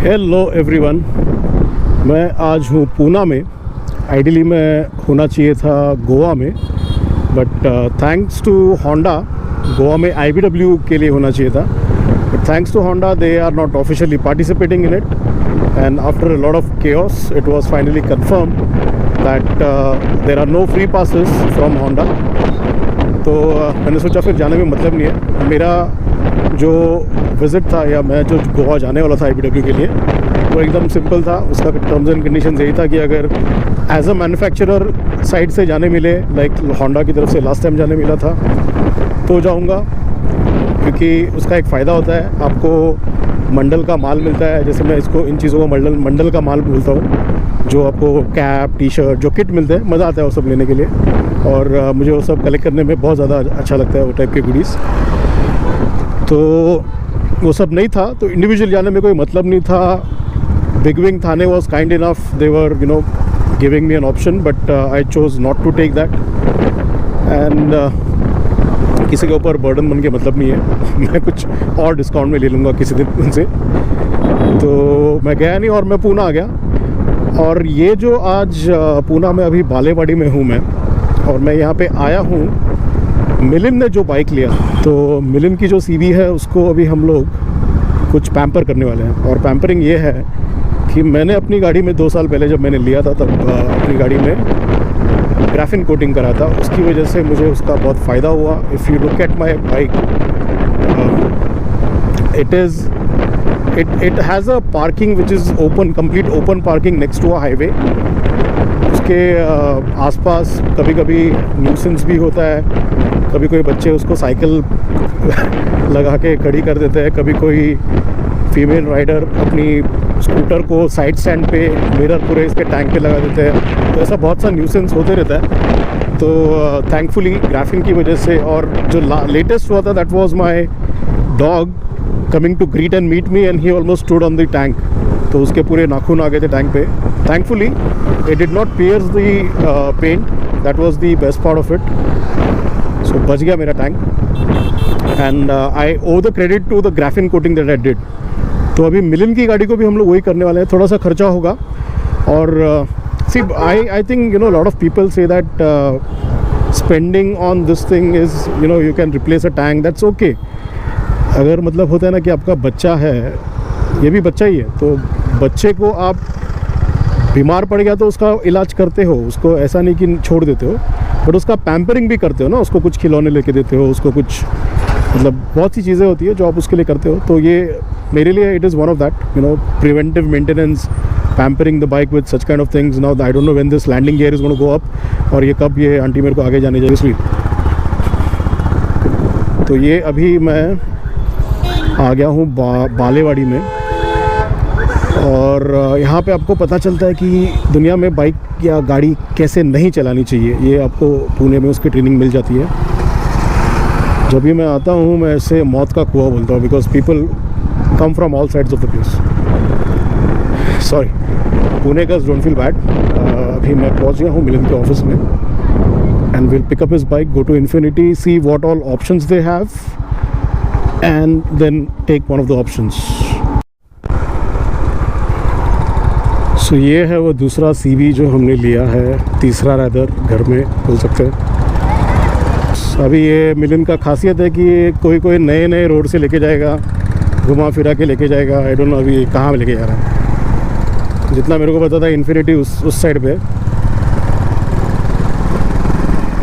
Hello everyone, मैं आज हूँ पूना में। आइडियली मैं होना चाहिए था गोवा में, but thanks to Honda Goa में IBW के लिए होना चाहिए था, but thanks to Honda they are not officially participating in it, and after a lot of chaos it was finally confirmed that there are no free passes from Honda. तो मैंने सोचा फिर जाने में मतलब नहीं है। मेरा जो विज़िट था या मैं जो गोवा जाने वाला था IBW के लिए, वो एकदम सिंपल था। उसका टर्म्स एंड कंडीशंस यही था कि अगर एज अ मैन्युफैक्चरर साइड से जाने मिले, लाइक होंडा की तरफ से लास्ट टाइम जाने मिला था, तो जाऊंगा, क्योंकि उसका एक फ़ायदा होता है, आपको मंडल का माल मिलता है। जैसे मैं इसको इन चीज़ों को मंडल का माल बोलता हूँ, जो आपको कैप टी शर्ट जो किट मिलते हैं, मज़ा आता है वो सब लेने के लिए, और मुझे वो सब कलेक्ट करने में बहुत ज़्यादा अच्छा लगता है, वो टाइप के गुडीज़। तो वो सब नहीं था, तो इंडिविजुअल जाने में कोई मतलब नहीं था। Big wing Thane was kind enough, they were giving me an option, but I chose not to take that. And किसी के ऊपर बर्डन बन के मतलब नहीं है। मैं कुछ और डिस्काउंट में ले लूँगा किसी दिन उनसे। तो मैं गया नहीं और मैं पूना आ गया। और ये जो आज पूना में अभी बालेवाड़ी में हूँ मैं, और मैं यहाँ पे आया हूँ, मिलिन ने जो बाइक लिया, तो मिलिन की जो CV है उसको अभी हम लोग कुछ पैम्पर करने वाले हैं। और पैम्परिंग ये है कि मैंने अपनी गाड़ी में 2 साल पहले जब मैंने लिया था, तब अपनी गाड़ी में ग्राफिन कोटिंग करा था। उसकी वजह से मुझे उसका बहुत फ़ायदा हुआ। If you look at my bike, it has a parking which is open, complete open parking next to a highway. उसके आसपास कभी कभी न्यूसेंस भी होता है, कभी कोई बच्चे उसको साइकिल लगा के खड़ी कर देते हैं, कभी कोई फीमेल राइडर अपनी स्कूटर को साइड स्टैंड पे मिरर पूरे इसके टैंक पे लगा देते हैं। तो ऐसा बहुत सा न्यूसेंस होते रहता है। तो थैंकफुली ग्राफिन की वजह से, और जो लेटेस्ट हुआ था, that was my dog coming to greet and meet me, and he almost stood on the tank. तो उसके पूरे नाखून आ गए थे टैंक पे। Thankfully it did not pierce the paint, that was the best part of it. So बच गया मेरा tank, and I owe the credit to the graphene coating that I did. तो अभी मिलिन की गाड़ी को भी हम लोग वही करने वाले हैं। थोड़ा सा खर्चा होगा, और see I think lot of people say that spending on this thing is you can replace a tank, that's okay. अगर मतलब होता है ना कि आपका बच्चा है, ये भी बच्चा ही है, तो बच्चे को आप बीमार पड़ गया तो उसका इलाज करते हो, उसको ऐसा नहीं कि छोड़ देते हो, बट उसका पैम्परिंग भी करते हो ना। उसको कुछ खिलौने लेके देते हो, उसको कुछ, मतलब बहुत सी चीज़ें होती है जो आप उसके लिए करते हो। तो ये मेरे लिए it is one of that, preventive maintenance, pampering the bike with such kind of things. Now I don't know when this landing gear is gonna go up, और ये कब ये आंटी मेरे को आगे जाने जाएगी। तो ये अभी मैं आ गया हूँ बालेवाड़ी में, और यहाँ पे आपको पता चलता है कि दुनिया में बाइक या गाड़ी कैसे नहीं चलानी चाहिए। ये आपको पुणे में उसकी ट्रेनिंग मिल जाती है। जब भी मैं आता हूँ, मैं इसे मौत का कुआं बोलता हूँ, because people come from all sides of the place. Sorry, Pune का डोंट फील बैड। अभी मैं पहुँच गया हूँ मिलिन के ऑफिस में, and will pick up his bike, go to infinity, see what all options they have, and then take one of the options. So ये है वो दूसरा CV जो हमने लिया है, तीसरा रैदर घर में बोल सकते हैं। अभी ये मिलिन का खासियत है कि ये कोई नए नए रोड से लेके जाएगा, घुमा फिरा के लेके जाएगा। आई डोंट नो अभी कहाँ लेके जा रहा है। जितना मेरे को पता था इन्फिनिटी उस साइड पे।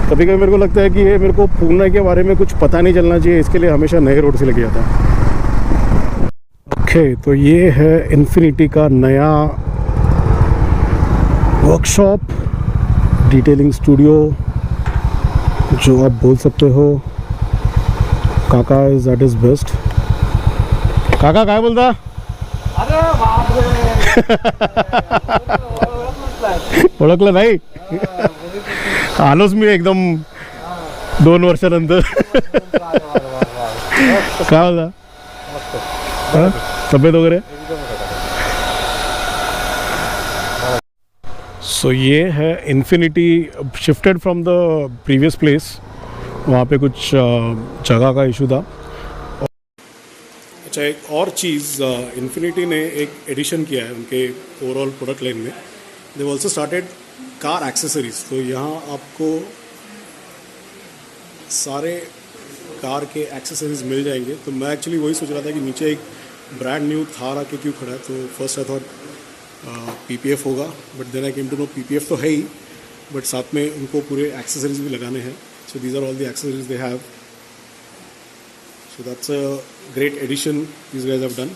कभी कभी मेरे को लगता है कि ये मेरे को पूना के बारे में कुछ पता नहीं चलना चाहिए, इसके लिए हमेशा नए रोड से लेके जाता है। ओके, तो ये है इन्फिनिटी का नया वर्कशॉप, डिटेलिंग स्टूडियो, जो आप बोल सकते हो। काका इज एट इज बेस्ट। काका काय बोलता? अरे बाप रे ओळखलं नाही? आलोच मी एकदम 2 वर्षानंतर। काय बोलता? तब्येत वगैरे? सो ये है infinity, shifted from the previous place. वहाँ पे कुछ जगह का इशू था। अच्छा, एक और चीज़, इन्फिनिटी ने एक एडिशन किया है उनके ओवरऑल प्रोडक्ट लाइन में. They also started car accessories. तो यहाँ आपको सारे कार के एक्सेसरीज मिल जाएंगे. तो मैं एक्चुअली वही सोच रहा था कि नीचे एक ब्रांड न्यू थार आके क्यों खड़ा है. तो फर्स्ट आई थॉट PPF होगा, but then I came to know PPF तो है ही, बट साथ में उनको पूरे एक्सेसरीज भी लगाने हैं. So these are all the accessories they have. So that's a great addition these guys have done.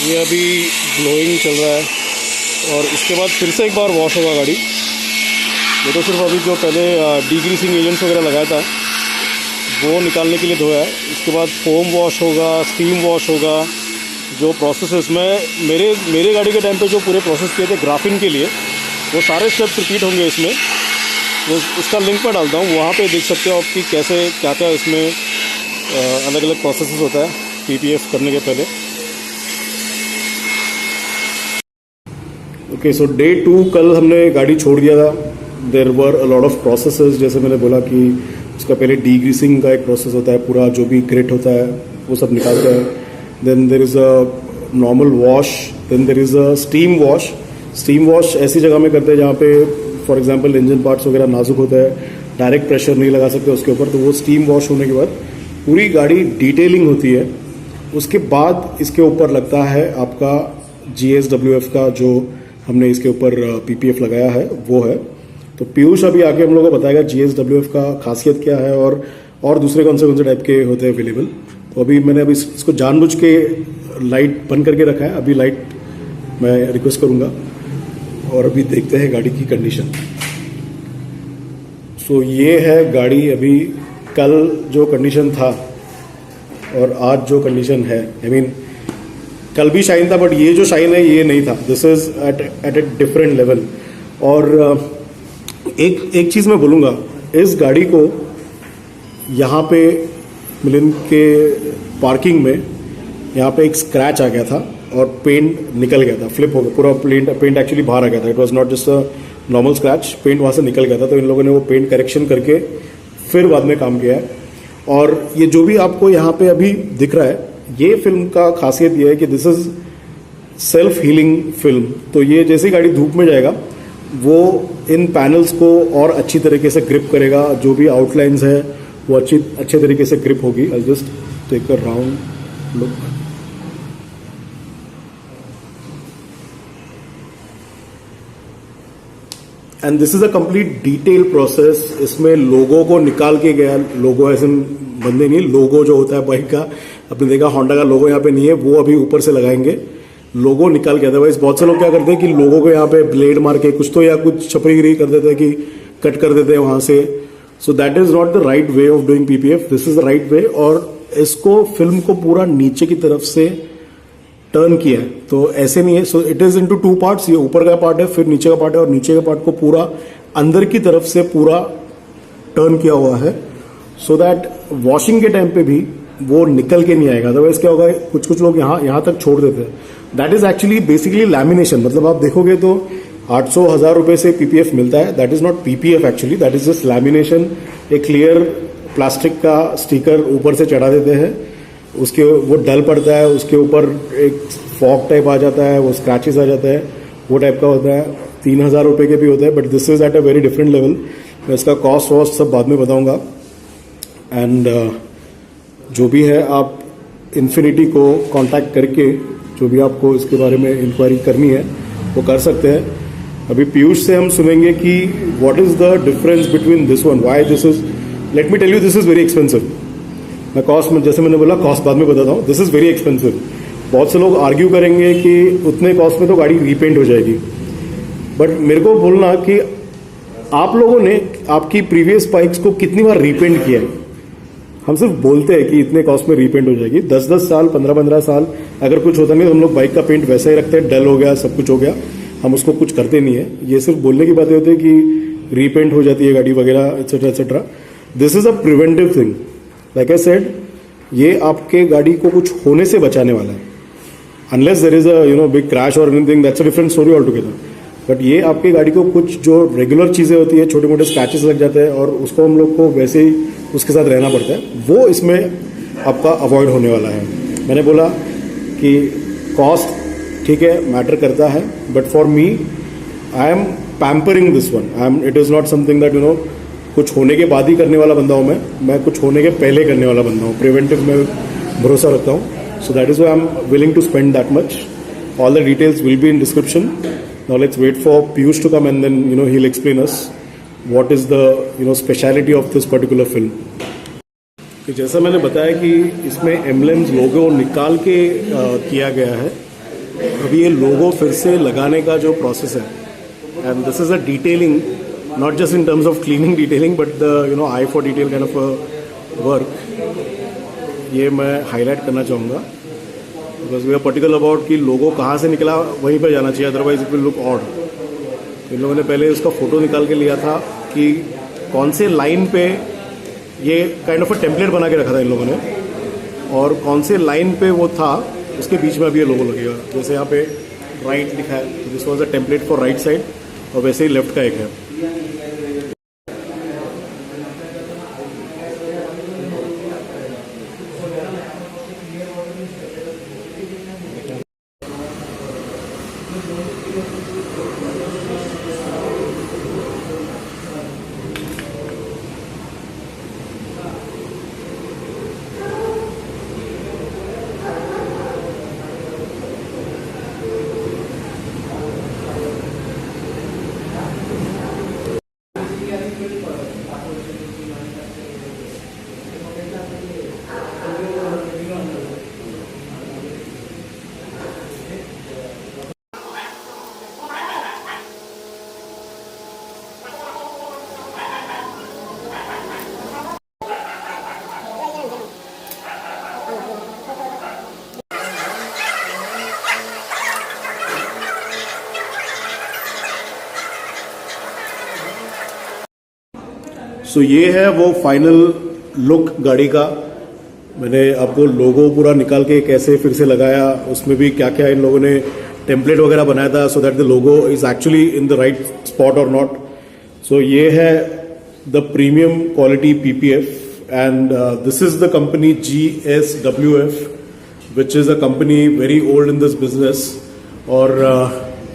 ये अभी ग्लोइंग चल रहा है और इसके बाद फिर से एक बार वॉश होगा गाड़ी. ये तो सिर्फ अभी जो पहले डीग्रीसिंग एजेंट्स वगैरह लगाया था वो निकालने के लिए धोया है. इसके बाद फोम वॉश होगा, स्टीम वॉश होगा. जो प्रोसेस है इसमें मेरे गाड़ी के टाइम पे जो पूरे प्रोसेस किए थे ग्राफिन के लिए, वो सारे स्टेप्स रिपीट होंगे इसमें. वो इसका लिंक मैं डालता हूँ, वहाँ पे देख सकते हो आप कि कैसे क्या क्या इसमें अलग अलग प्रोसेस होता है PPF करने के पहले. ओके, सो डे 2 कल हमने गाड़ी छोड़ दिया था. देर वर अ लॉट ऑफ प्रोसेसेस. जैसे मैंने बोला कि उसका पहले डीग्रीसिंग का एक प्रोसेस होता है, पूरा जो भी ग्रेट होता है वो सब निकालते हैं. Then there is a normal wash, then there is a steam wash. Steam wash ऐसी जगह में करते हैं जहाँ पे फॉर एग्जांपल इंजन पार्ट्स वगैरह नाजुक होता है, डायरेक्ट प्रेशर नहीं लगा सकते उसके ऊपर. तो वो स्टीम वॉश होने के बाद पूरी गाड़ी डिटेलिंग होती है. उसके बाद इसके ऊपर लगता है आपका GSWF का, जो हमने इसके ऊपर PPF लगाया है वो है. तो पीयूष अभी आके हम लोगों को बताएगा GSWF का खासियत क्या है और दूसरे कौन से टाइप के होते हैं अवेलेबल. तो अभी मैंने इसको जानबूझ के लाइट बंद करके रखा है. अभी लाइट मैं रिक्वेस्ट करूंगा और अभी देखते हैं गाड़ी की कंडीशन. सो ये है गाड़ी अभी, कल जो कंडीशन था और आज जो कंडीशन है. आई मीन कल भी शाइन था, बट ये जो शाइन है ये नहीं था. This is at a different level. और एक चीज़ मैं बोलूँगा, इस गाड़ी को यहाँ पे मिलन के पार्किंग में यहाँ पे एक स्क्रैच आ गया था और पेंट निकल गया था, फ्लिप हो गया पूरा. पेंट एक्चुअली बाहर आ गया था. It was not just a normal scratch, paint वहाँ से निकल गया था. तो इन लोगों ने वो पेंट करेक्शन करके फिर बाद में काम किया है. और ये जो भी आपको यहाँ पे अभी दिख रहा है, ये फिल्म का खासियत ये है कि this is self healing film. तो ये जैसे गाड़ी धूप में जाएगा वो इन पैनल्स को और अच्छी तरीके से ग्रिप करेगा. जो भी आउटलाइंस है वो अच्छे तरीके से ग्रिप होगी. I just take a round look. And this is a complete detail process. इसमें लोगो को निकाल के गया. लोगो ऐसे बंदे नहीं, लोगो जो होता है बाइक का, आपने देखा होंडा का लोगो यहाँ पे नहीं है, वो अभी ऊपर से लगाएंगे. लोगो निकाल के. अदरवाइज बहुत से लोग क्या करते हैं कि लोगों को यहाँ पे ब्लेड मार के कुछ तो या कुछ छपरीगिरी कर देते हैं कि कट कर देते हैं वहां से. So that is not the right way of doing PPF. This is the right way. और इसको फिल्म को पूरा नीचे की तरफ से टर्न किया है. तो ऐसे नहीं है. So it is into 2 parts. ये ऊपर का पार्ट है, फिर नीचे का पार्ट है, और नीचे का पार्ट को पूरा अंदर की तरफ से पूरा टर्न किया हुआ है. सो दैट वॉशिंग के टाइम पे भी वो निकल के नहीं आएगा. अदरवाइज क्या होगा, कुछ लोग यहाँ तक छोड़ देते हैं. That is actually basically lamination. मतलब आप देखोगे तो 800-1000 रुपए से PPF मिलता है. That is not PPF actually, that is just lamination. एक क्लियर प्लास्टिक का स्टिकर ऊपर से चढ़ा देते हैं, उसके वो डल पड़ता है, उसके ऊपर एक फॉग टाइप आ जाता है, वो स्क्रैचेस आ जाता है, वो टाइप का होता है. 3000 रुपए के भी होते हैं. But this is at a very different level. मैं इसका कॉस्ट वॉस्ट सब बाद में बताऊंगा. एंड जो भी है आप इन्फिनिटी को कांटेक्ट करके जो भी आपको इसके बारे में इंक्वायरी करनी है वो कर सकते हैं. अभी पीयूष से हम सुनेंगे कि what is the difference between this one, why this is. Let me tell you, this is very expensive. मैं कॉस्ट में, जैसे मैंने बोला, कॉस्ट बाद में बताता हूँ. This is very expensive. बहुत से लोग आर्ग्यू करेंगे कि उतने कॉस्ट में तो गाड़ी रीपेंट हो जाएगी. बट मेरे को बोलना कि आप लोगों ने आपकी प्रीवियस बाइक्स को कितनी बार रीपेंट किया है. हम सिर्फ बोलते हैं कि इतने कॉस्ट में रीपेंट हो जाएगी. 10-10 साल, 15-15 साल अगर कुछ होता नहीं तो हम लोग बाइक का पेंट वैसा ही रखते हैं. डल हो गया, सब कुछ हो गया, हम उसको कुछ करते नहीं है. ये सिर्फ बोलने की बातें होती है कि रीपेंट हो जाती है गाड़ी वगैरह, etcetera etcetera. This is a preventive thing. Like I said, ये आपके गाड़ी को कुछ होने से बचाने वाला है. Unless there is a big crash और anything, that's a different story altogether. But ये आपकी गाड़ी को कुछ जो रेगुलर चीज़ें होती है, छोटे मोटे स्क्रैचेस लग जाते हैं और उसको हम लोग को वैसे ही उसके साथ रहना पड़ता है, वो इसमें आपका अवॉइड होने वाला है। मैंने बोला कि कॉस्ट ठीक है मैटर करता है, but for me I am pampering this one. It is not something that कुछ होने के बाद ही करने वाला बंदा हूँ मैं कुछ होने के पहले करने वाला बंदा हूँ। प्रिवेंटिव में भरोसा रखता हूँ, so that is why I am willing to spend that much. All the details will be in description. Now let's wait for Piyush to come and then he'll explain us what is the speciality of this particular film. कि जैसा मैंने बताया कि इसमें एम्बलेम्स लोगो निकाल के किया गया है। अभी ये लोगो फिर से लगाने का जो प्रोसेस है, and this is a detailing, not just in terms of cleaning detailing but the eye for detail kind of a work, ये मैं हाईलाइट करना चाहूँगा। Because we are particular about कि लोगो कहाँ से निकला वहीं पर जाना चाहिए, otherwise it will look odd. इन लोगों ने पहले उसका फोटो निकाल के लिया था कि कौन से लाइन पे, ये काइंड ऑफ अ टेम्पलेट बना के रखा था इन लोगों ने, और कौन से लाइन पे वो था उसके बीच में अभी ये लोगो लगेगा। जैसे यहाँ पे राइट लिखा है, this was a template for right side, और वैसे ही लेफ्ट का एक है। सो ये है वो फाइनल लुक गाड़ी का। मैंने आपको लोगो पूरा निकाल के कैसे फिर से लगाया, उसमें भी क्या क्या इन लोगों ने टेम्पलेट वगैरह बनाया था, so that the logo is actually in the right spot और नॉट। सो ये है the premium quality PPF, and this is the company GSWF, which is a company very old in this business. और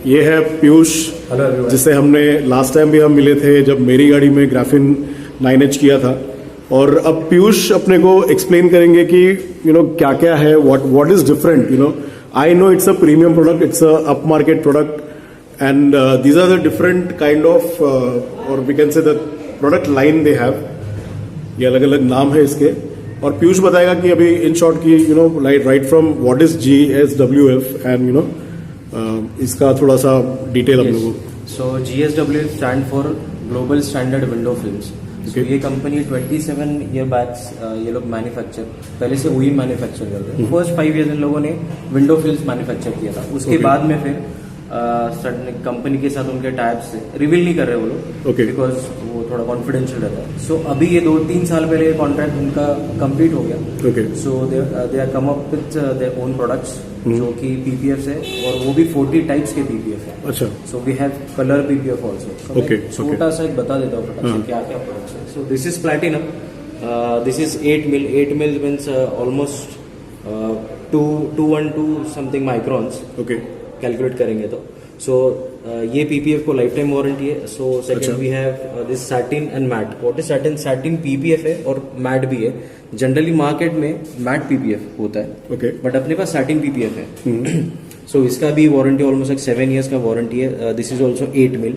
ये है पीयूष, जिससे हमने लास्ट टाइम भी हम मिले थे जब मेरी गाड़ी में ग्राफिन 9H किया था। और अब पीयूष अपने को एक्सप्लेन करेंगे कि क्या क्या है, what is different. I know it's a premium product, it's a up market product, and these are the different kind of, और we can say the product line they have. ये अलग अलग नाम है इसके, और पीयूष बताएगा कि अभी इन शॉर्ट की right from what is GSWF and इसका थोड़ा सा डिटेल हम लोगों को। सो GSWF stand for global standard window films. So, ये कंपनी 27 ईयर बैक्स ये लोग मैन्युफैक्चर, पहले से वही मैन्युफैक्चर कर रहे हैं। फर्स्ट 5 ईयर्स इन लोगों ने विंडो फिल्म्स मैन्युफैक्चर किया था। उसके बाद में फिर सडन कंपनी के साथ उनके टाइप्स से रिवील नहीं कर रहे वो लोग, बिकॉज वो थोड़ा कॉन्फिडेंशियल रहता है। सो अभी ये 2-3 साल पहले कॉन्ट्रैक्ट उनका कंप्लीट हो गया। So they are come up with their own products, जो कि पीपीएफ है, और वो भी 40 टाइप्स के पीपीएफ है। अच्छा। So we have colour PPF also. छोटा सा एक बता देता हूँ फटाफट से क्या क्या प्रोडक्ट्स है। सो this is platinum, this is 8 mil। 8 mil means almost 212 something microns, calculate करेंगे तो। सो ये पीपीएफ को लाइफ टाइम वारंटी है। So second we have this satin and matte. What is satin? Satin PPF है और मैट भी है। जनरली मार्केट में मैट पीपीएफ होता है, बट अपने पास सैटिन पीपीएफ है। सो इसका भी वारंटी ऑलमोस्ट लाइक 7 years का वारंटी है। दिस इज ऑल्सो 8 mil,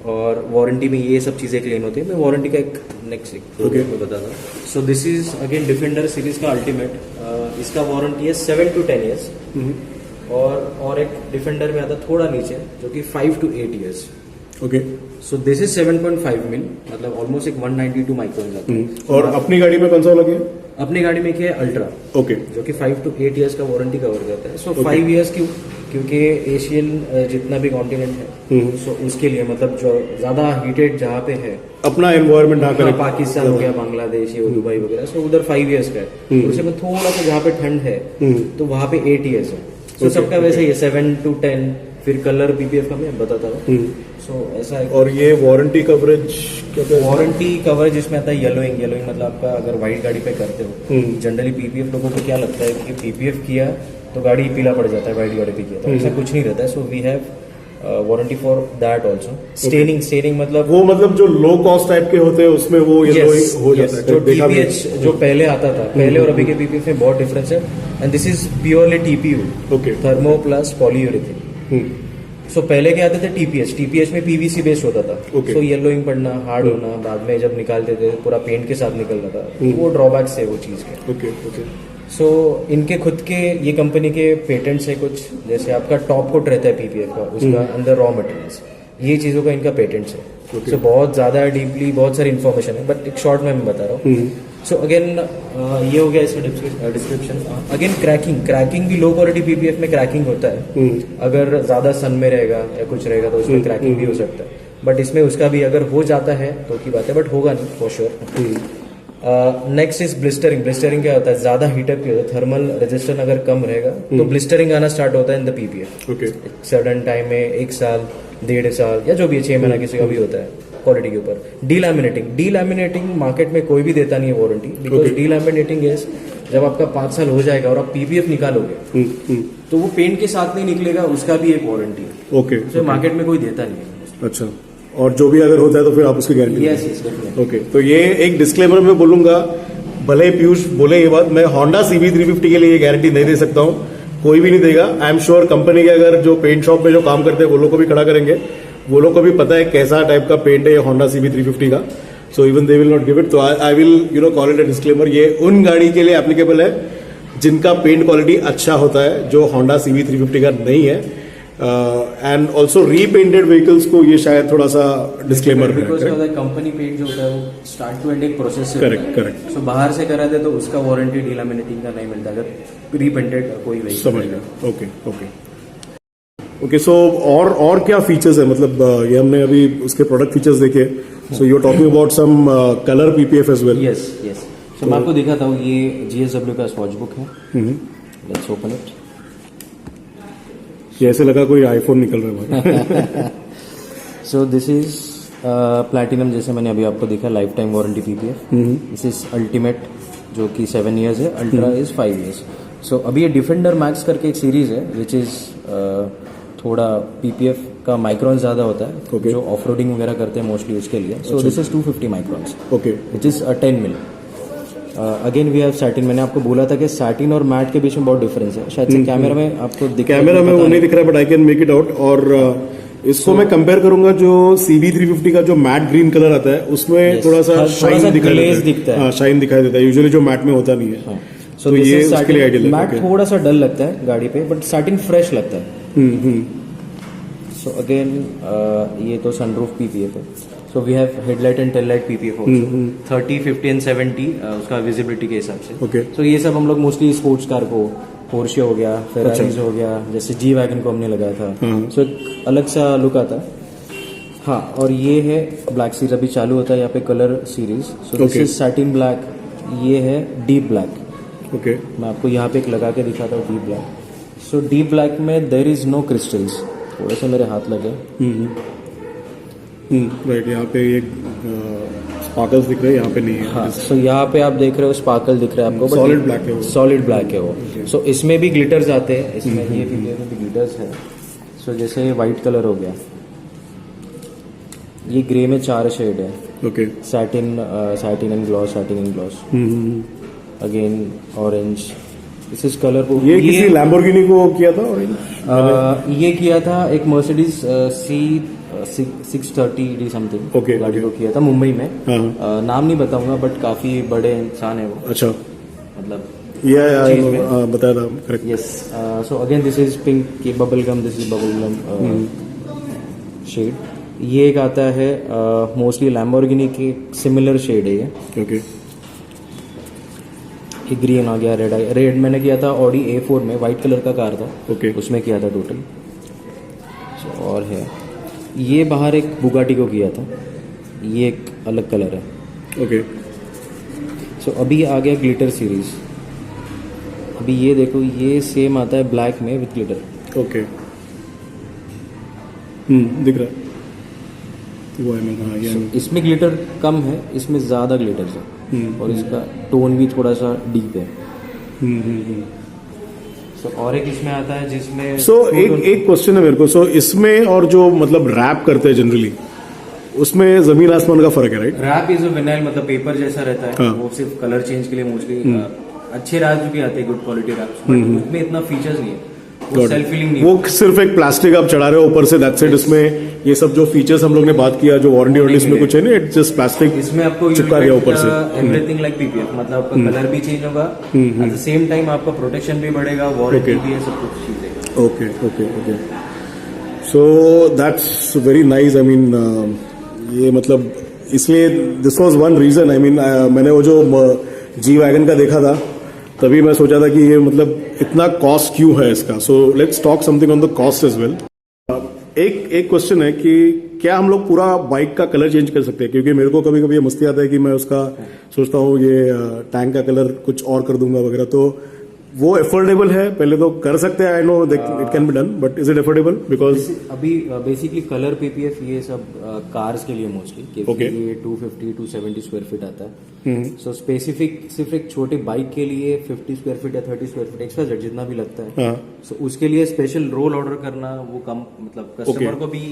और वारंटी में ये सब चीजें क्लेम होती है। मैं वारंटी का एक नेक्स्ट बता दूँ। सो this is again defender series का अल्टीमेट। इसका वारंटी है 7 to 10 years, और एक डिफेंडर में आता थोड़ा नीचे, जो कि 5 to 8 years। So this is 7.5 mil, मतलब ऑलमोस्ट एक 192 माइक्रोन जाता है। और अपनी गाड़ी में कौन सा लगे? अपनी गाड़ी में क्या है? अल्ट्रा, जो कि 5 to 8 years का वारंटी कवर करता है। सो 5 years क्यों? क्योंकि एशियन जितना भी कॉन्टिनेंट है, सो उसके लिए, मतलब जो ज्यादा हीटेड जहाँ पे है, अपना एनवायरमेंट पाकिस्तान हो गया, बांग्लादेश, ये दुबई वगैरह, सो उधर 5 years का है। उससे में थोड़ा सा जहाँ पे ठंड है तो वहाँ पे 8 years है। सो सबका वैसे ही 7 to 10, फिर कलर पीपीएफ का मैं बताता हूँ। सो ऐसा है। और ये वारंटी कवरेज क्या वारंटी कवरेज इसमें आता है येलोइंग मतलब आपका अगर वाइट गाड़ी पे करते हो, जनरली पीपीएफ लोगों को क्या लगता है कि पीपीएफ किया तो गाड़ी पीला पड़ जाता है, वाइट गाड़ी पे किया तो ऐसा कुछ नहीं रहता है। So we have warranty for that also. Staining मतलब वो मतलब जो लो कॉस्ट टाइप के होते हैं उसमें वो येलो हो जाता है। जो टीपीएच जो पहले आता था, पहले और अभी के पीपीएफ में बहुत डिफरेंस है। And this is purely TPU, okay, thermo plus polyurethane. So पहले के आते थे टीपीएच में पीवीसी बेस्ड होता था। सो येलोइंग पड़ना, हार्ड होना, बाद में जब निकालते थे पूरा पेंट के साथ निकलना था, वो ड्रॉबैक्स है वो चीज के। ओके। सो इनके खुद के ये कंपनी के पेटेंट्स है कुछ, जैसे आपका टॉप कोट रहता है पीपीएफ का, उसका अंदर रॉ मटेरियल्स, ये चीजों का इनका पेटेंट्स है। सो बहुत ज्यादा डीपली बहुत सारी इन्फॉर्मेशन है, बट एक शॉर्ट में मैं बता रहा हूँ। सो अगेन ये हो गया इसका डिस्क्रिप्शन। अगेन क्रैकिंग भी लो क्वालिटी पीपीएफ में क्रैकिंग होता है। अगर ज्यादा सन में रहेगा या कुछ रहेगा तो उसमें क्रैकिंग भी हो सकता है, बट इसमें उसका भी अगर हो जाता है तो की बात है, बट होगा नहीं for sure. Next is blistering क्या होता है, ज्यादा हीटअप की होता है, थर्मल रेजिस्टेंस अगर कम रहेगा तो ब्लिस्टरिंग आना स्टार्ट होता है in the PPF. Okay, sudden time में 1 साल 1.5 साल या जो भी 6 महीना किसी का भी होता है क्वालिटी के ऊपर। डीलैमिनेटिंग मार्केट में कोई भी देता नहीं है वारंटी, बिकॉज डीलैमिनेटिंग इज जब आपका 5 साल हो जाएगा और आप पीपीएफ निकालोगे तो वो पेंट के साथ नहीं निकलेगा, उसका भी एक वारंटी है। ओके, तो मार्केट में कोई देता नहीं है। अच्छा, और जो भी अगर होता है तो फिर आप उसकी गारंटी? Yes definitely. ओके, तो ये एक डिस्क्लेमर में बोलूंगा, भले पीयूष बोले ये बात, मैं होंडा CB350 के लिए ये गारंटी नहीं दे सकता हूँ, कोई भी नहीं देगा। आई एम श्योर कंपनी के अगर जो पेंट शॉप में जो काम करते हैं वो लोग को भी खड़ा करेंगे, वो लोग को भी पता है कैसा टाइप का पेंट है ये होंडा CB350 का। So even they will not give it. तो I will call it a disclaimer. ये उन गाड़ी के लिए एप्लीकेबल है जिनका पेंट क्वालिटी अच्छा होता है, जो होंडा CB350 का नहीं है। एंड ऑल्सो रीपेंटेड व्हीकल्स को ये शायद थोड़ा सा डिस्क्लेमर है। बिकॉज कंपनी पेंट जो होता है वो स्टार्ट टू एंड एक प्रोसेस से करेक्ट। सो बाहर से करा दे तो उसका वारंटी डीलैमिनेटिंग का नहीं मिलता अगर रीपेंटेड कोई व्हीकल। समझ गया। ओके। सो और क्या फीचर्स है, मतलब ये हमने अभी उसके प्रोडक्ट फीचर्स देखे। So you are talking about some colour PPF as well. Yes. So मैं आपको दिखाता हूँ, ये GSW का स्वॉच बुक है। Let's open it. ये ऐसे लगा कोई आईफोन निकल रहा है। सो दिस इज प्लैटिनम, जैसे मैंने अभी आपको दिखा, life time warranty PPF. This is ultimate जो कि 7 years है, अल्ट्रा इज 5 years। सो अभी ये डिफेंडर मैक्स करके एक सीरीज है विच इज थोड़ा पीपीएफ का माइक्रॉन ज्यादा होता है, जो ऑफ रोडिंग वगैरह करते हैं मोस्टली उसके लिए। So this is 250 microns, okay, which is 10 mil। Again we have satin. मैंने आपको बोला था कि सैटिन और मैट के बीच में बहुत डिफरेंस है, शायद से कैमरा में आपको कैमरा में वो नहीं दिख रहा है, but I can make it out. और इसको मैं कंपेयर करूंगा जो CB350 का जो मैट ग्रीन कलर आता है उसमें थोड़ा सा शाइन दिखता है। शाइन दिखाई देता है यूजुअली, जो मैट में होता नहीं है। तो ये उसके लिए आइडियल है। मैट थोड़ा सा डल लगता है गाड़ी पे, बट सैटिन फ्रेश लगता है। सो अगेन ये तो सनरूफ पीपीएफ है। So we have headlight and tail light PPF also, 30, 50 and 70 उसका विजिबिलिटी के हिसाब से। ओके। सो ये सब हम लोग मोस्टली स्पोर्ट्स कार को, पोर्शे हो गया, फेरारीज हो गया, जैसे जी वैगन को हमने लगाया था। सो एक अलग सा लुक आता है। हाँ, और ये है ब्लैक सीरीज अभी चालू होता है यहाँ पे, colour series. So this is satin black, ये है डीप ब्लैक। ओके, मैं आपको यहाँ पे एक लगा के दिखाता हूँ, deep black. So deep black में देयर इज नो क्रिस्टल्स, थोड़े से मेरे हाथ लगे। राइट, यहाँ पे एक स्पार्कल्स दिख रहे हैं, यहाँ पे नहीं है। हाँ, सो यहाँ पे आप देख रहे हो स्पार्कल दिख रहा है आपको, सॉलिड ब्लैक है वो। सॉलिड ब्लैक है वो। सो इसमें भी ग्लिटर्स आते हैं, इसमें ये भी ग्लिटर्स है। सो जैसे ये वाइट कलर हो गया, ये ग्रे में 4 शेड है। Okay, satin and gloss, again orange, this is colour. ये किसी लैम्बोर्गिनी को किया था ऑरेंज? ये किया था एक मर्सिडीज C630 समथिंग ओके, गाड़ी को किया था मुंबई में। नाम नहीं बताऊंगा, बट काफी बड़े इंसान है वो। अच्छा, मतलब बताया था, correct. Yes. So again this is pink bubble gum, this is bubble gum shade. ये एक आता है मोस्टली लैम्बोर्गिनी की सिमिलर शेड है ये। ओके, ये ग्रीन आ गया, रेड मैंने किया था ऑडी A4 में, व्हाइट कलर का कार था। ओके, उसमें किया था टोटल। और है ये बाहर एक बुगाटी को किया था, ये एक अलग कलर है। ओके। सो अभी आ गया ग्लिटर सीरीज। अभी ये देखो, ये सेम आता है ब्लैक में विथ ग्लिटर। ओके, दिख रहा है वो है हाँ ये इसमें ग्लिटर कम है, इसमें ज्यादा ग्लिटर है और इसका टोन भी थोड़ा सा डीप है। So, और एक इसमें आता है जिसमें एक क्वेश्चन है मेरे को। इसमें और जो मतलब रैप करते हैं जनरली उसमें जमीन आसमान का फर्क है, right? Wrap is a vinyl, मतलब पेपर जैसा रहता है। हाँ। वो सिर्फ कलर चेंज के लिए मोस्टली अच्छे रैप भी आते हैं, गुड क्वालिटी रैप्स, बट उसमें इतना फीचर्स नहीं है, वो सेल्फ फीलिंग नहीं है। वो सिर्फ एक प्लास्टिक आप चढ़ा रहे हो ऊपर से, दैट्स इट। इसमें ये सब जो फीचर्स हम लोग ने बात किया, जो वारंटी वारंटी इसमें कुछ है नहीं, इट्स जस्ट प्लास्टिक इसमें आपको चिपका दिया ऊपर से। एवरीथिंग लाइक पीपीएफ, मतलब आपका कलर भी चेंज होगा, एट द सेम टाइम आपका प्रोटेक्शन भी बढ़ेगा, वारंटी भी है, सब कुछ चीजें। Okay okay okay, so that's very nice. I mean ये मतलब इसलिए this was one reason. I mean मैंने वो जो जी वैगन का देखा था तभी मैं सोचा था कि ये मतलब इतना कॉस्ट क्यों है इसका। So let's talk something on the cost as well. एक क्वेश्चन है कि क्या हम लोग पूरा बाइक का कलर चेंज कर सकते हैं? क्योंकि मेरे को कभी कभी ये मस्ती आता है कि मैं उसका सोचता हूँ ये टैंक का कलर कुछ और कर दूंगा वगैरह, तो वो एफोर्डेबल है? पहले तो कर सकते हैं, I know it can be done, but is it affordable? Because अभी बेसिकली कलर पीपीएफ ये सब कार्स के लिए मोस्टली ये 250 270 स्क्वायर फीट आता है। सो स्पेसिफिक सिर्फ एक छोटे बाइक के लिए 50 स्क्वायर फीट या 30 स्क्वायर फीट एक्स्ट्रा जितना भी लगता है, सो उसके लिए स्पेशल रोल ऑर्डर करना वो कम, मतलब कस्टमर को भी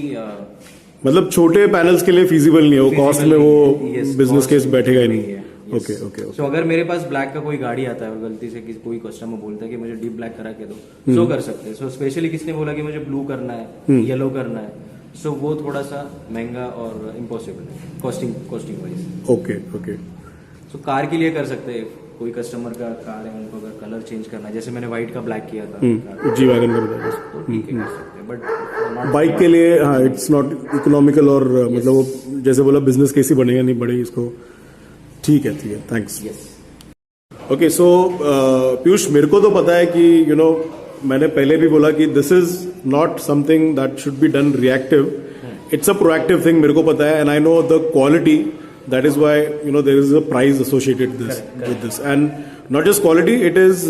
मतलब छोटे पैनल्स के लिए फिजिबल नहीं है वो, कॉस्ट में वो बिजनेस केस बैठेगा ही नहीं। Okay okay. सो अगर मेरे पास ब्लैक का कोई गाड़ी आता है और गलती से कोई कस्टमर बोलता है कि मुझे डीप ब्लैक करा के दो, सो कर सकते हैं। सो स्पेशली किसने बोला कि मुझे ब्लू करना है, येलो करना है, सो वो थोड़ा सा महंगा और इम्पॉसिबल है costing wise. Okay okay. So car के लिए कर सकते हैं, कोई कस्टमर का कार है उनको अगर कलर चेंज करना है, जैसे मैंने व्हाइट का ब्लैक किया था जी वैगन में बताया, तो ठीक है कर सकते हैं, बट बाइक के लिए हाँ इट्स नॉट इकोनॉमिकल और मतलब वो जैसे बोला बिजनेस केस ही बनेगा नहीं बड़े इसको। ठीक है थैंक्स। ओके सो पीयूष, मेरे को तो पता है कि यू नो मैंने पहले भी बोला कि this is not something that should be done reactive, it's a proactive thing, मेरे को पता है, and I know the quality, that is why you know there is a price associated with this, and not just quality, it is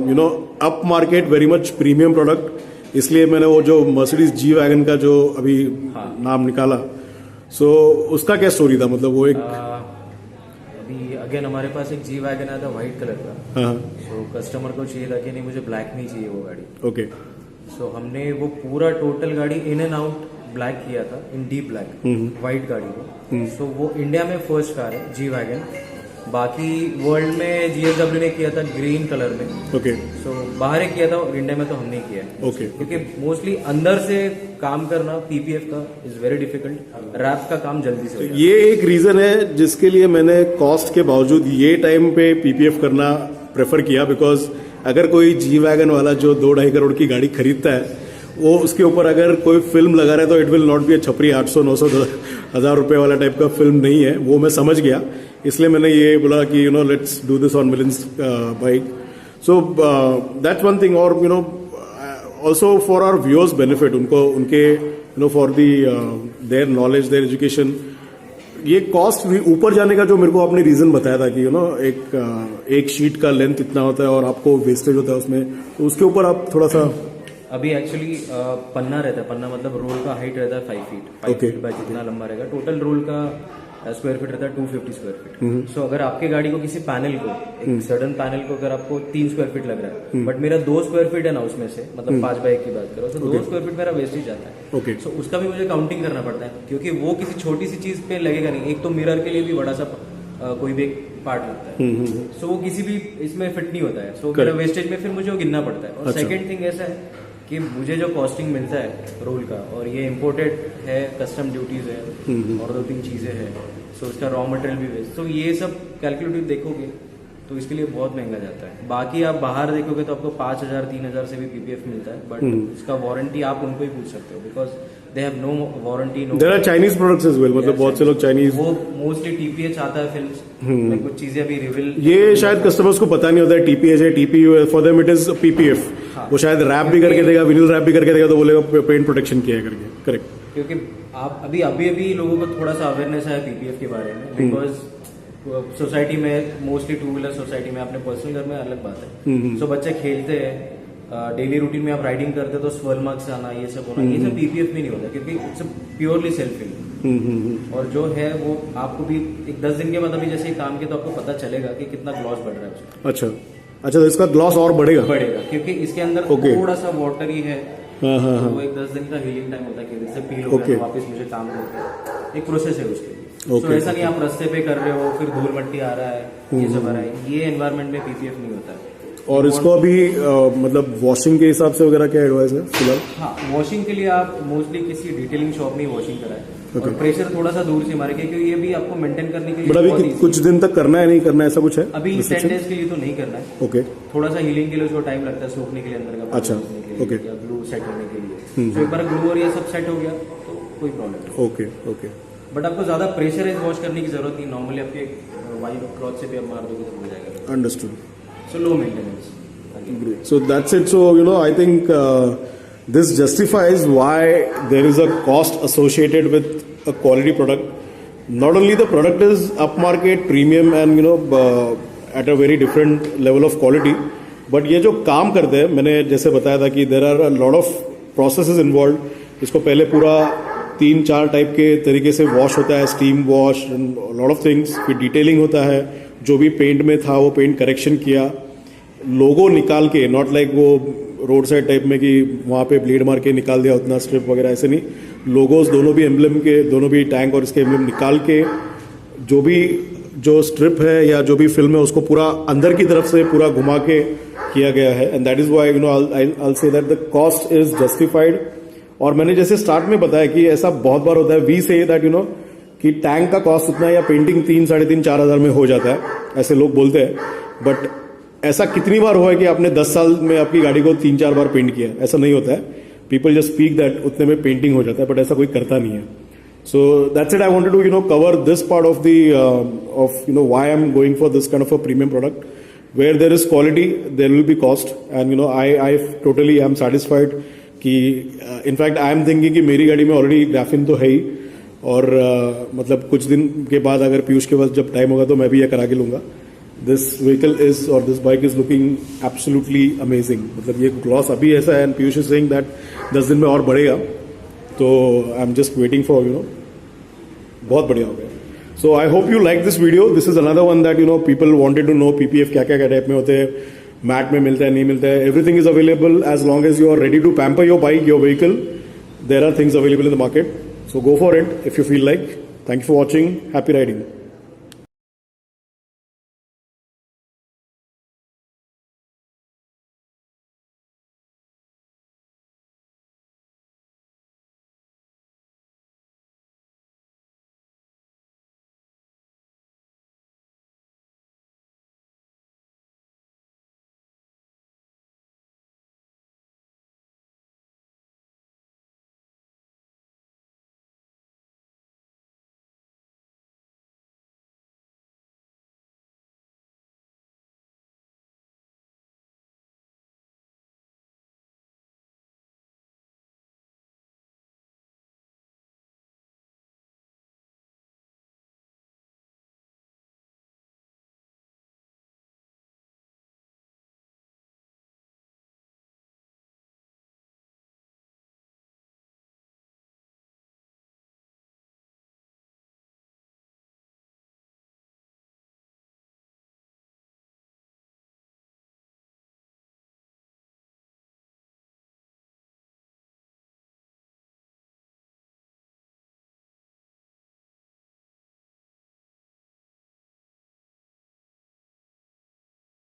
you know up market, very much premium product. इसलिए मैंने वो जो Mercedes G wagon का जो अभी नाम निकाला, सो उसका क्या स्टोरी था? मतलब वो एक अगेन हमारे पास एक जी वैगन आया था व्हाइट कलर का, सो कस्टमर को चाहिए था कि नहीं मुझे ब्लैक नहीं चाहिए वो गाड़ी। ओके। सो हमने वो पूरा टोटल गाड़ी इन एंड आउट ब्लैक किया था, इन डीप ब्लैक व्हाइट गाड़ी को। सो वो इंडिया में फर्स्ट कार है जी वैगन, बाकी वर्ल्ड में जीएसडब्ल्यू ने किया था ग्रीन कलर में। ओके। सो बाहर किया था और इंडिया में तो हमने किया है। ओके। क्योंकि मोस्टली अंदर से काम करना पीपीएफ का इज वेरी डिफिकल्ट, रैप का काम जल्दी से हो जाता है। ये एक रीजन है जिसके लिए मैंने कॉस्ट के बावजूद ये टाइम पे पीपीएफ करना प्रेफर किया, बिकॉज अगर कोई जी वैगन वाला जो 2-2.5 करोड़ की गाड़ी खरीदता है, वो उसके ऊपर अगर कोई फिल्म लगा रहा है तो it will not be a छपरी 800-900 1000 रुपए वाला टाइप का फिल्म नहीं है वो, मैं समझ गया। इसलिए मैंने ये बोला कि you know let's do this on मिलियंस bike. So that's one thing, और you know also for our viewers benefit, उनको उनके you know for the their knowledge, their education, ये कॉस्ट भी ऊपर जाने का जो मेरे को आपने रीजन बताया था कि यू नो एक शीट का लेंथ इतना होता है और आपको वेस्टेज होता है उसमें, तो उसके ऊपर आप थोड़ा सा अभी एक्चुअली पन्ना रहता है, पन्ना मतलब रोल का हाइट रहता है 5 फीट, 5 Okay. फीट बाय जितना लंबा रहेगा, टोटल रोल का स्क्वायर फीट रहता है 250 स्क्वायर फीट। सो अगर आपके गाड़ी को किसी पैनल को, एक सडन पैनल को अगर आपको 3 स्क्वायर फीट लग रहा है, बट मेरा 2 स्क्वायर फीट है ना उसमें से, मतलब 5x1 की बात करो, तो 2 स्क्वायर फीट मेरा वेस्टेज जाता है। ओके। सो उसका भी मुझे काउंटिंग करना पड़ता है, क्योंकि वो किसी छोटी सी चीज पे लगेगा नहीं। एक तो मिरर के लिए भी बड़ा सा कोई भी एक पार्ट लगता है, सो वो किसी भी इसमें फिट नहीं होता है, सो मेरा वेस्टेज में फिर मुझे वो गिनना पड़ता है। और सेकेंड थिंग ऐसा है कि मुझे जो कॉस्टिंग मिलता है रोल का, और ये इम्पोर्टेड है, कस्टम ड्यूटीज है और 2-3 चीजें हैं, सो इसका रॉ मटेरियल भी वेस्ट, तो ये सब कैलकुलेटिव देखोगे तो इसके लिए बहुत महंगा जाता है। बाकी आप बाहर देखोगे तो आपको 5000-3000 से भी पीपीएफ मिलता है, बट इसका वारंटी आप उनको ही पूछ सकते हो, because they have no warranty, no. There are Chinese products as well, मतलब बहुत से लोग चाइनीज, वो मोस्टली टीपीएच आता है फिल्म में, कुछ चीजें अभी रिवील, ये शायद कस्टमर्स को पता नहीं होता है टीपीएच है, टीपीयू है, for them it is PPF. वो शायद रैप भी करके देगा, विनिल रैप भी करके देगा, तो बोलेगा पेंट प्रोटेक्शन किया है करके, करेक्ट। क्योंकि आप अभी लोगों को थोड़ा सा अवेयरनेस है पीपीएफ के बारे में, बिकॉज सोसाइटी में मोस्टली 2 व्हीलर सोसाइटी में, अपने पर्सनल घर में अलग बात है। सो बच्चे खेलते हैं, डेली रूटीन में आप राइडिंग करते हो तो स्वर्ल मार्क्स आना, ये सब होना, ये सब पीपीएफ में नहीं होता क्योंकि इट्स प्योरली सेल्फ फिल। और जो है वो आपको भी एक 10 दिन के बाद अभी जैसे ही काम किया तो आपको पता चलेगा कि कितना ग्लॉस बढ़ रहा है उसका। अच्छा तो इसका ग्लॉस और बढ़ेगा क्योंकि इसके अंदर थोड़ा सा वाटर ही है। तो वो एक 10 दिन का हीलिंग टाइम होता है कि इससे पील हो गया तो वापस मुझे काम करते हैं, एक प्रोसेस है उसके लिए। तो ऐसा नहीं आप रास्ते पे कर रहे हो फिर धूल मट्टी आ रहा है, ये सब आ रहा है, ये एनवायरमेंट में पीपीएफ नहीं होता है। और इसको अभी मतलब वॉशिंग के हिसाब से वगैरह क्या एडवाइस है फिलहाल? हाँ, वॉशिंग के लिए आप मोस्टली किसी डिटेलिंग शॉप में वॉशिंग कराएं और प्रेशर थोड़ा सा दूर से मारे क्योंकि ये भी आपको मेंटेन करने के लिए बट अभी कुछ दिन तक करना है नहीं करना है ऐसा कुछ है? अभी 10 डेज के लिए तो नहीं करना है। ओके, थोड़ा सा हीलिंग के लिए उसको टाइम लगता है सूखने के लिए अंदर का। अच्छा, ओके, या ग्लू सेट होने के लिए। तो एक बार ग्लू और ये सब सेट हो गया तो कोई प्रॉब्लम नहीं। ओके। बट आपको ज्यादा प्रेशराइज वॉश करने की जरूरत नहीं, नॉर्मली आपके वाइट क्लॉथ से भी आप मार दोगे तो हो जाएगा। Understood. So low maintenance. Great. So that's it. So, I think this justifies why there is a cost associated with a quality product. Not only the product is upmarket, premium and, at a very different level of quality, but ये जो काम करते हैं, मैंने जैसे बताया था कि there are a lot of processes involved. इसको पहले पूरा 3-4 टाइप के तरीके से वॉश होता है, steam wash, lot of things, फिर डिटेलिंग होता है, जो भी पेंट में था वो पेंट करेक्शन किया, लोगो निकाल के, नॉट लाइक वो रोड साइड टाइप में कि वहाँ पे ब्लेड मार के निकाल दिया उतना स्ट्रिप वगैरह, ऐसे नहीं, लोगोस दोनों भी एम्बलम के, दोनों भी टैंक और इसके एम्बलम निकाल के जो स्ट्रिप है या जो भी फिल्म है उसको पूरा अंदर की तरफ से पूरा घुमा के किया गया है। And that is why I'll say that the cost is justified। और मैंने जैसे स्टार्ट में बताया कि ऐसा बहुत बार होता है, वी से दैट कि टैंक का कॉस्ट उतना या पेंटिंग 3-3.5 हज़ार में हो जाता है, ऐसे लोग बोलते हैं। बट ऐसा कितनी बार हुआ है कि आपने 10 साल में आपकी गाड़ी को 3-4 बार पेंट किया? ऐसा नहीं होता है। पीपल जस्ट स्पीक दैट उतने में पेंटिंग हो जाता है, बट ऐसा कोई करता नहीं है। So that's it. I wanted to cover this part of the why I am going for this kind of a premium product where there is quality, there will be cost, and I totally I am satisfied कि in fact I am thinking कि मेरी गाड़ी में already graphene तो है ही, और मतलब कुछ दिन के बाद अगर पीयूष के पास जब टाइम होगा तो मैं भी यह करा के लूंगा। दिस व्हीकल इज और this bike is looking absolutely amazing. मतलब ये ग्लॉस अभी ऐसा है and Piyush is saying that 10 दिन में और बढ़ेगा, तो I am just waiting for बहुत बढ़िया हो गया। So I hope you like this video. This is another one that people wanted to know PPF क्या क्या टाइप में होते हैं, मैट में मिलता है नहीं मिलता है, everything is available as long as you are ready to pamper your bike, your vehicle, there are things available in the market, so go for it if you feel like. Thank you for watching. Happy riding.